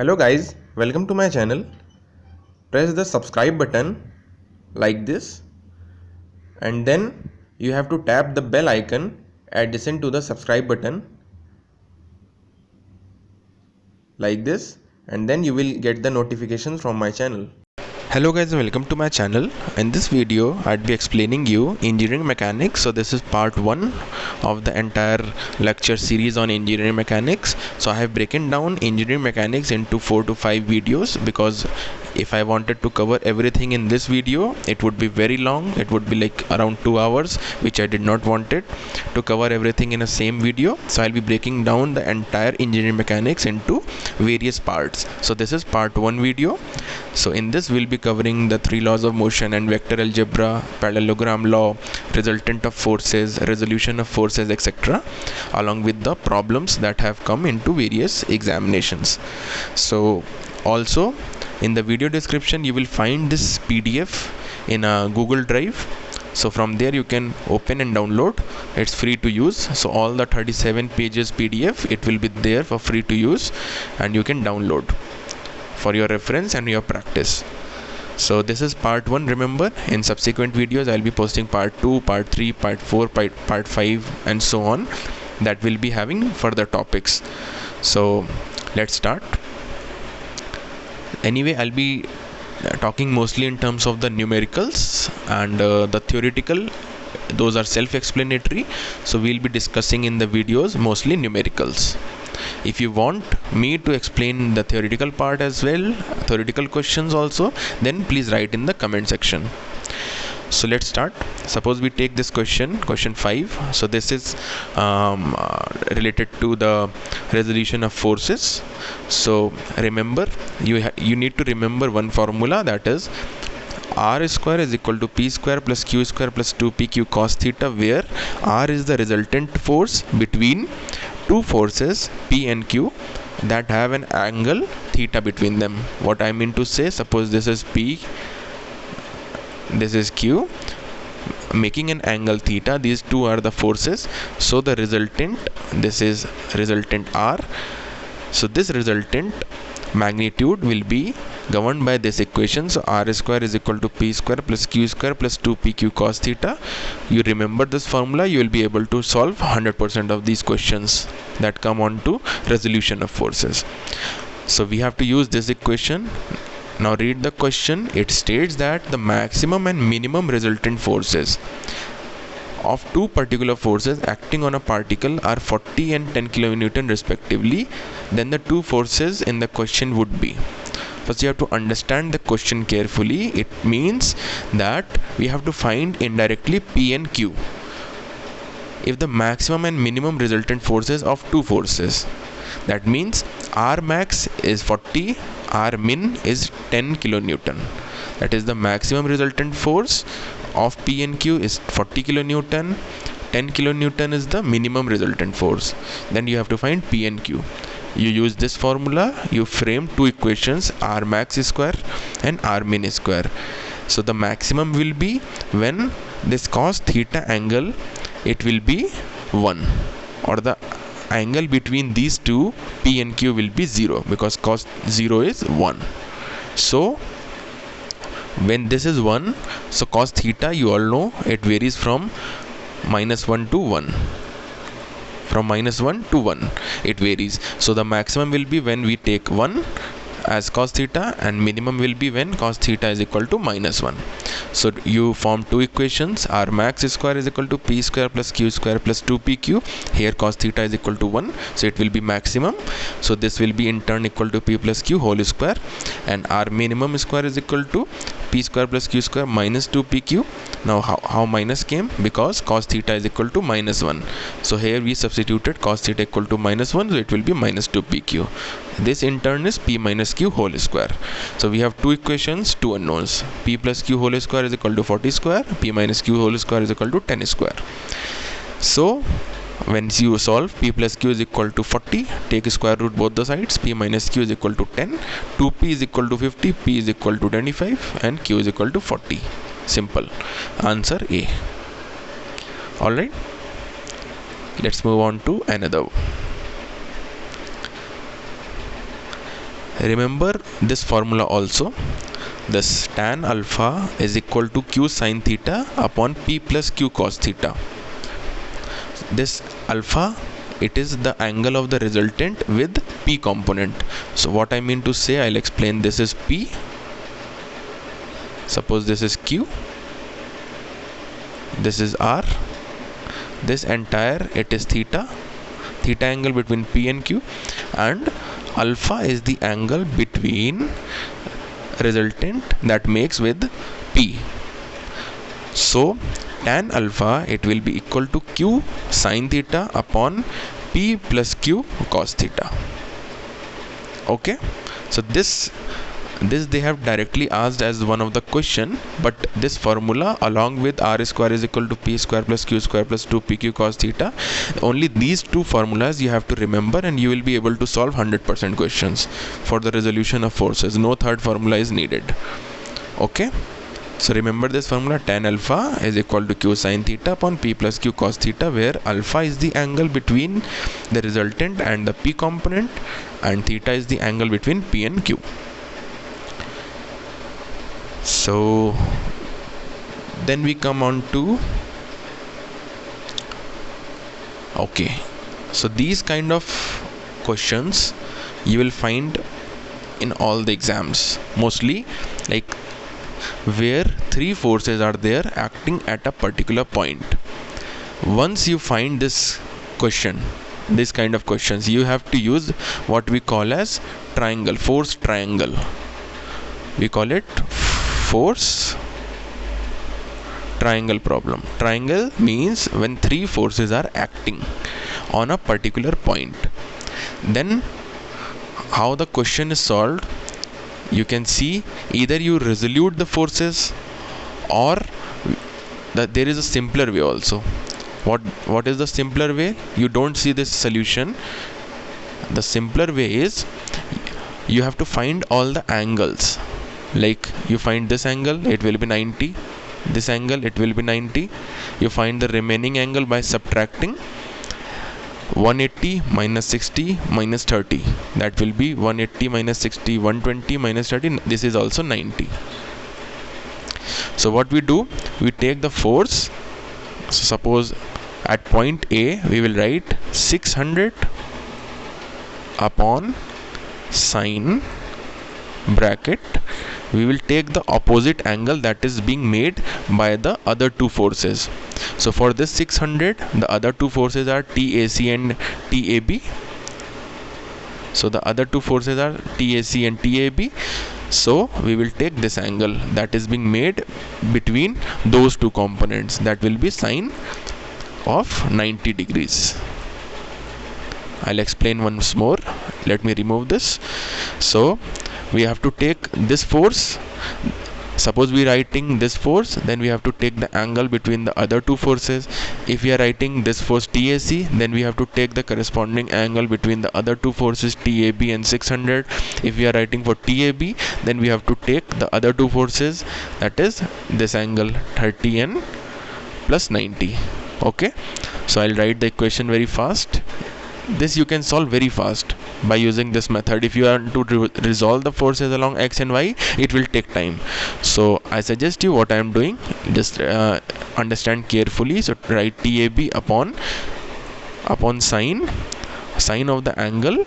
Hello guys, welcome to my channel. Press the subscribe button like this, and then you have to tap the bell icon adjacent to the subscribe button like this, and then you will get the notifications from my channel. Hello guys, welcome to my channel. In this video I'd be explaining you engineering mechanics. So this is part 1 of the entire lecture series on engineering mechanics. So I have broken down engineering mechanics into 4 to 5 videos, because if I wanted to cover everything in this video it would be very long. It would be like around 2 hours, which I did not want it to cover everything in a same video. So I'll be breaking down the entire engineering mechanics into various parts. So this is part 1 video. So in this we'll be covering the 3 laws of motion and vector algebra, parallelogram law, resultant of forces, resolution of forces, etc., along with the problems that have come into various examinations. So also in the video description you will find this PDF in a Google Drive. So from there you can open and download. It's free to use. So all the 37 pages PDF, it will be there for free to use, and you can download for your reference and your practice. So this is part 1. Remember, in subsequent videos I'll be posting part 2, part 3, part 4, part 5 and so on, that will be having further topics. So let's start. Anyway, I'll be talking mostly in terms of the numericals, and the theoretical, those are self-explanatory. So we'll be discussing in the videos mostly numericals. If you want me to explain the theoretical part as well, theoretical questions also, then please write in the comment section. So let's start. Suppose we take this question 5. So this is related to the resolution of forces. So remember, you need to remember one formula, that is r square is equal to p square plus q square plus 2pq cos theta, where r is the resultant force between two forces p and q that have an angle theta between them. What I mean to say, suppose this is p, this is q, making an angle theta. These two are the forces. So the resultant, this is resultant r. So this resultant magnitude will be governed by this equation. So r square is equal to p square plus q square plus 2pq cos theta. You remember this formula, you will be able to solve 100% of these questions that come on to resolution of forces. So we have to use this equation. Now read the question. It states that the maximum and minimum resultant forces of two particular forces acting on a particle are 40 and 10 kilonewton respectively. Then the two forces in the question would be. First you have to understand the question carefully. It means that we have to find indirectly P and Q. If the maximum and minimum resultant forces of two forces, that means R max is 40, R min is 10 kilonewton. That is the maximum resultant force of P and Q is 40 kilonewton. 10 kilonewton is the minimum resultant force. Then you have to find P and Q. You use this formula, you frame two equations, R max square and R min square. So the maximum will be when this cos theta angle, it will be 1, or the angle between these two P and Q will be 0, because cos 0 is 1. So when this is 1, so cos theta, you all know it varies from -1 to 1. From -1 to 1 it varies. So the maximum will be when we take 1 as cos theta, and minimum will be when cos theta is equal to -1. So you form two equations. R max square is equal to p square plus q square plus 2pq. Here cos theta is equal to 1, so it will be maximum. So this will be in turn equal to p plus q whole square, and R minimum square is equal to p square plus q square minus 2pq. Now how minus came? Because cos theta is equal to -1. So here we substituted cos theta equal to -1, so it will be minus 2pq. This in turn is p minus q whole square. So we have two equations, two unknowns. P plus q whole square is equal to 40 square, p minus q whole square is equal to 10 square. So when you solve, p plus q is equal to 40, take square root both the sides, p minus q is equal to 10, 2p is equal to 50, p is equal to 25 and q is equal to 40. Simple. Answer A. Alright, let's move on to another. Remember this formula also. This tan alpha is equal to q sin theta upon p plus q cos theta. This alpha, it is the angle of the resultant with p component. So what I mean to say, I'll explain. This is p, suppose this is q, this is r, this entire, it is theta angle between p and q, and alpha is the angle between resultant that makes with p. So tan alpha, it will be equal to q sin theta upon p plus q cos theta. Okay, so this they have directly asked as one of the question, but this formula along with r square is equal to p square plus q square plus 2pq cos theta, only these two formulas you have to remember, and you will be able to solve 100% questions for the resolution of forces. No third formula is needed. Okay, so remember this formula: tan alpha is equal to q sin theta upon p plus q cos theta, where alpha is the angle between the resultant and the p component, and theta is the angle between p and q. So then we come on to, okay, so these kind of questions you will find in all the exams, mostly like where three forces are there acting at a particular point. Once you find this question, this kind of questions, you have to use what we call as triangle, force triangle. We call it force triangle problem. Triangle means when three forces are acting on a particular point. Then how the question is solved, you can see either you resolute the forces, or that there is a simpler way also. What is the simpler way? You don't see this solution. The simpler way is you have to find all the angles. Like you find this angle, it will be 90, this angle, it will be 90. You find the remaining angle by subtracting 180 minus 60 minus 30, that will be 180 minus 60, 120 minus 30, this is also 90. So what we do, we take the force. So suppose at point A we will write 600 upon sine bracket, we will take the opposite angle that is being made by the other two forces. So for this 600, the other two forces are TAC and TAB. So the other two forces are TAC and TAB. So we will take this angle that is being made between those two components, that will be sine of 90 degrees. I'll explain once more. Let me remove this. So we have to take this force. Suppose we are writing this force, then we have to take the angle between the other two forces. If we are writing this force TAC, then we have to take the corresponding angle between the other two forces TAB and 600. If we are writing for TAB, then we have to take the other two forces, that is this angle 30 and plus 90. Okay, so I'll write the equation very fast. This you can solve very fast by using this method. If you want to resolve the forces along x and y, it will take time. So I suggest you what I am doing, just understand carefully. So write TAB upon sine of the angle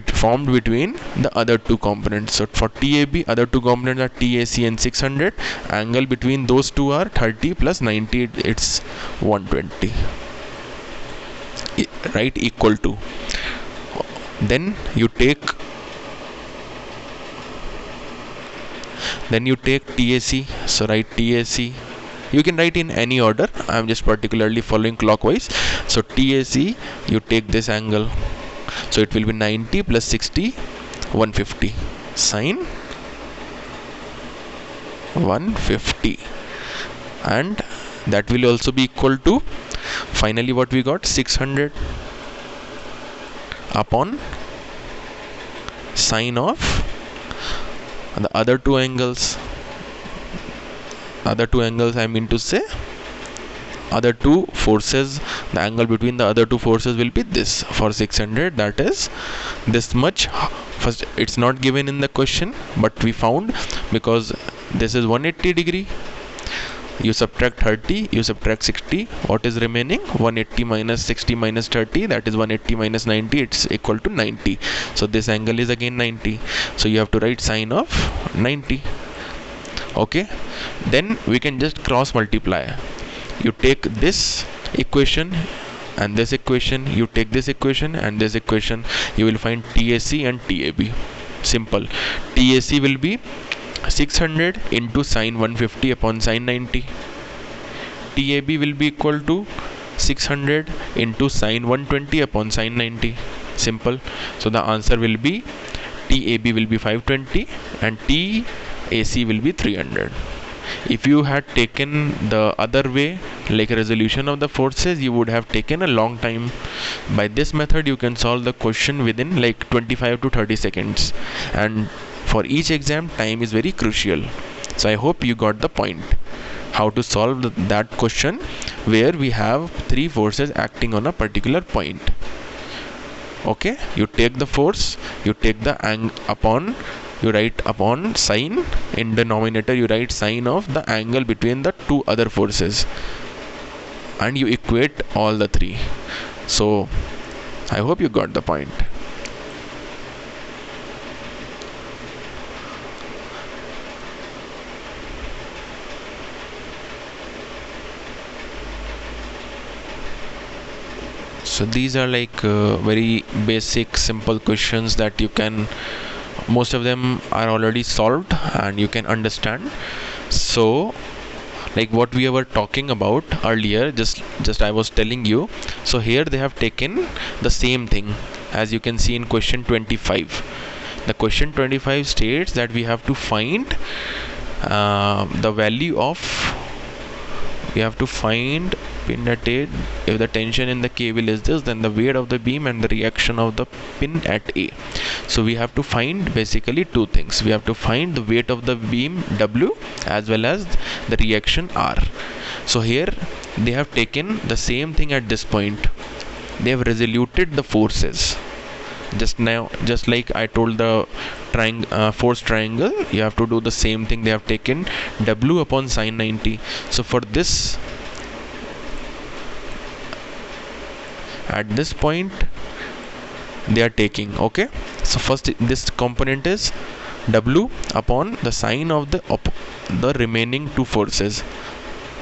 formed between the other two components. So for TAB, other two components are TAC and 600. Angle between those two are 30 plus 90, it's 120. Right, equal to. Then you take TAC. So write TAC. You can write in any order. I am just particularly following clockwise. So TAC, you take this angle. So it will be 90 plus 60, 150. Sine 150. And that will also be equal to, finally what we got, 600 upon sine of the other two angles. Other two angles, I mean to say other two forces, the angle between the other two forces will be this. For 600, that is this much first it's not given in the question, but we found because this is 180 degree. You subtract 30, you subtract 60, what is remaining? 180 minus 60 minus 30, that is 180 minus 90, it's equal to 90. So this angle is again 90, so you have to write sine of 90. Okay, then we can just cross multiply. You take this equation and this equation, you take this equation and this equation, you will find TAC and TAB. Simple. TAC will be 600 into sine 150 upon sine 90. TAB will be equal to 600 into sine 120 upon sine 90. Simple. So the answer will be TAB will be 520 and TAC will be 300. If you had taken the other way, like resolution of the forces, you would have taken a long time. By this method you can solve the question within like 25 to 30 seconds, and for each exam time is very crucial. So I hope you got the point how to solve that question where we have three forces acting on a particular point. Okay, you take the force, you take the upon, you write upon sine, in denominator you write sine of the angle between the two other forces, and you equate all the three. So I hope you got the point. So these are like very basic simple questions that you can, most of them are already solved and you can understand. So like what we were talking about earlier, just I was telling you. So here they have taken the same thing as you can see in question 25. The question 25 states that we have to find the value of, we have to find pin at A. If the tension in the cable is this, then the weight of the beam and the reaction of the pin at A. So we have to find basically two things. We have to find the weight of the beam W as well as the reaction R. So here they have taken the same thing at this point. They have resoluted the forces. Just now, just like I told the force triangle, you have to do the same thing. They have taken W upon sine 90. So for this, at this point they are taking, okay, so first this component is W upon the sine of the remaining two forces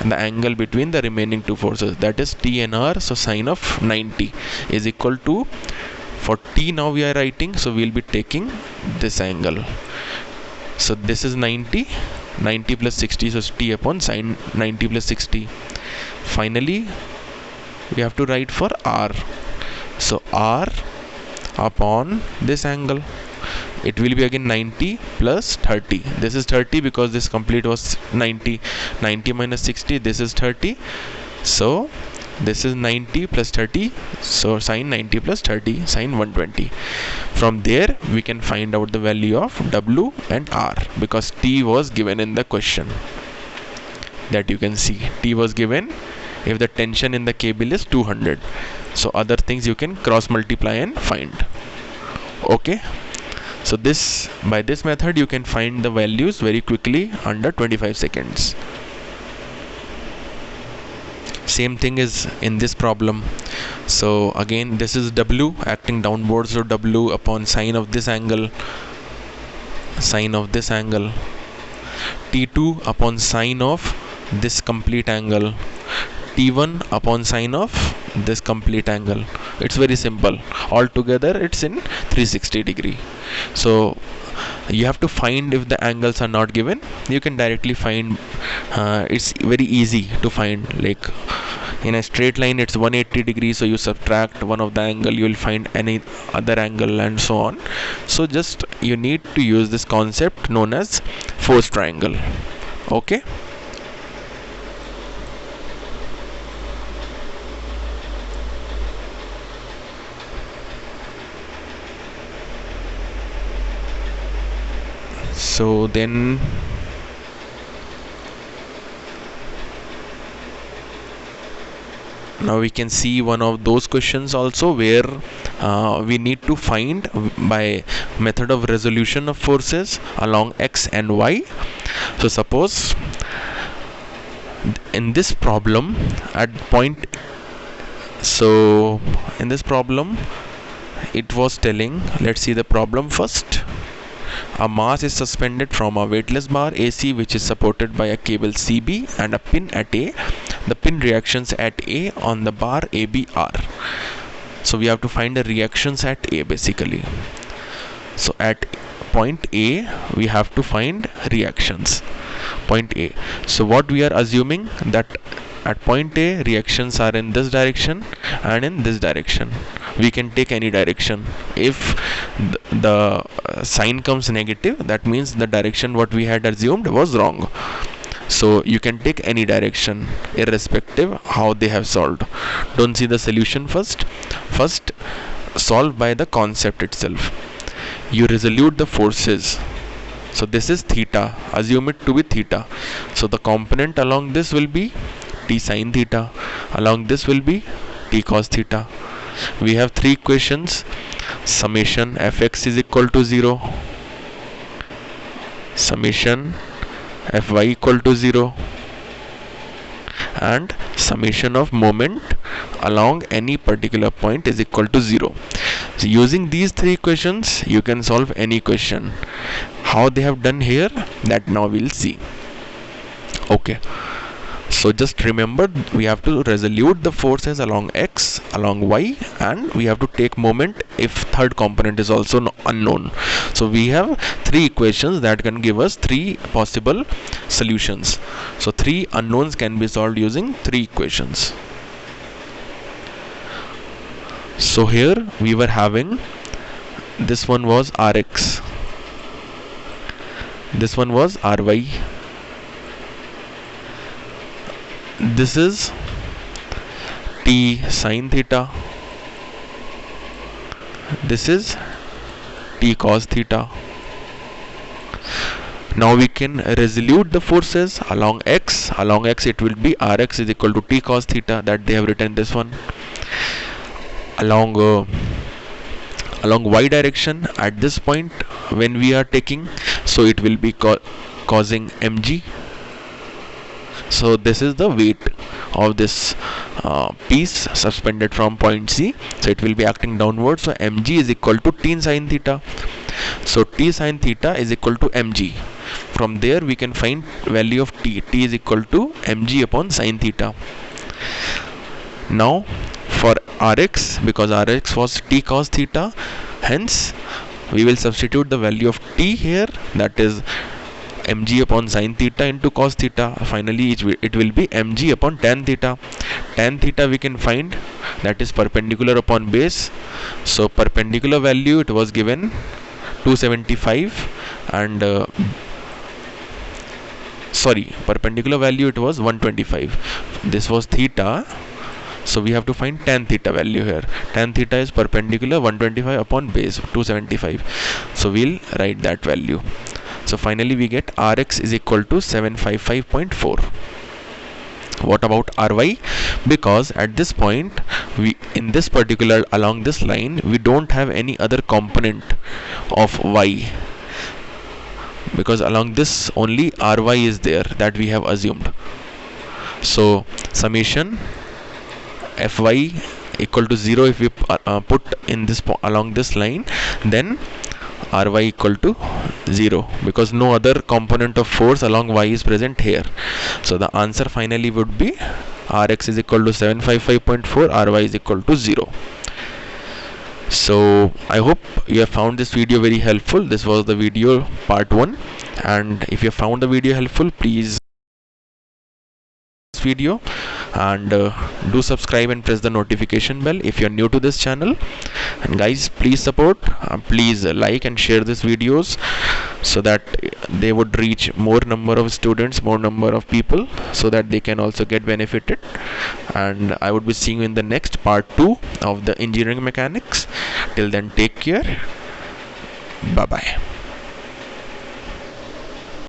and the angle between the remaining two forces, that is T and R. So sine of 90 is equal to, for T now we are writing, so we will be taking this angle. So this is 90 plus 60, so T upon sine 90 plus 60. Finally we have to write for R. So R upon this angle, it will be again 90 plus 30. This is 30 because this complete was 90. 90 minus 60, this is 30. So this is 90 plus 30, so sine 90 plus 30, sine 120. From there we can find out the value of W and R, because T was given in the question. That you can see, T was given if the tension in the cable is 200. So other things you can cross multiply and find. Okay, so this, by this method you can find the values very quickly under 25 seconds. Same thing is in this problem. So again this is W acting downwards, so W upon sine of this angle, sine of this angle, T2 upon sine of this complete angle, T1 upon sine of this complete angle. It's very simple. Altogether it's in 360 degree. So you have to find, if the angles are not given, you can directly find. It's very easy to find. Like in a straight line it's 180 degrees, so you subtract one of the angle, you will find any other angle and so on. So just you need to use this concept known as force triangle. Okay. So then now we can see one of those questions also where we need to find by method of resolution of forces along x and y. So suppose in this problem at point, so in this problem it was telling, let's see the problem first. A mass is suspended from a weightless bar AC which is supported by a cable CB and a pin at A. The pin reactions at A on the bar AB are. So we have to find the reactions at A basically. So at point A we have to find reactions. Point A. So what we are assuming that at point A reactions are in this direction and in this direction. We can take any direction. If the sign comes negative, that means the direction what we had assumed was wrong. So you can take any direction irrespective how they have solved. Don't see the solution first. First solve by the concept itself. You resolute the forces. So this is theta. Assume it to be theta. So the component along this will be t sine theta. Along this will be t cos theta. We have three equations. Summation fx is equal to 0. Summation fy equal to 0. And summation of moment along any particular point is equal to 0. So using these three equations you can solve any question. How they have done here, that now we'll see. Okay, so just remember we have to resolute the forces along x, along y, and we have to take moment if third component is also unknown. So we have three equations that can give us three possible solutions. So three unknowns can be solved using three equations. So here we were having, this one was Rx, this one was Ry, this is t sine theta, this is t cos theta. Now we can resolute the forces along x. Along x it will be Rx is equal to t cos theta, that they have written this one. Along y direction at this point when we are taking, so it will be causing mg. So this is the weight of this piece suspended from point C. So it will be acting downwards. So mg is equal to t sine theta. So t sine theta is equal to mg. From there we can find value of t. T is equal to mg upon sine theta. Now for Rx, because Rx was t cos theta, hence we will substitute the value of t here, that is mg upon sine theta into cos theta. Finally it will be mg upon tan theta. Tan theta we can find, that is perpendicular upon base. So perpendicular value it was given 275 and perpendicular value it was 125. This was theta. So we have to find tan theta value here. Tan theta is perpendicular 125 upon base 275. So we'll write that value. So finally we get Rx is equal to 755.4. What about Ry? Because at this point we, in this particular along this line, we don't have any other component of y, because along this only Ry is there, that we have assumed. So summation fy equal to 0 if we put in this along this line, then Ry equal to 0, because no other component of force along y is present here. So the answer finally would be Rx is equal to 755.4, Ry is equal to 0. So I hope you have found this video very helpful. This was the video part 1, and if you found the video helpful, please video and do subscribe and press the notification bell if you are new to this channel. And guys, please support, please like and share these videos so that they would reach more number of students, more number of people, so that they can also get benefited. And I would be seeing you in the next part 2 of the engineering mechanics. Till then, take care. Bye bye.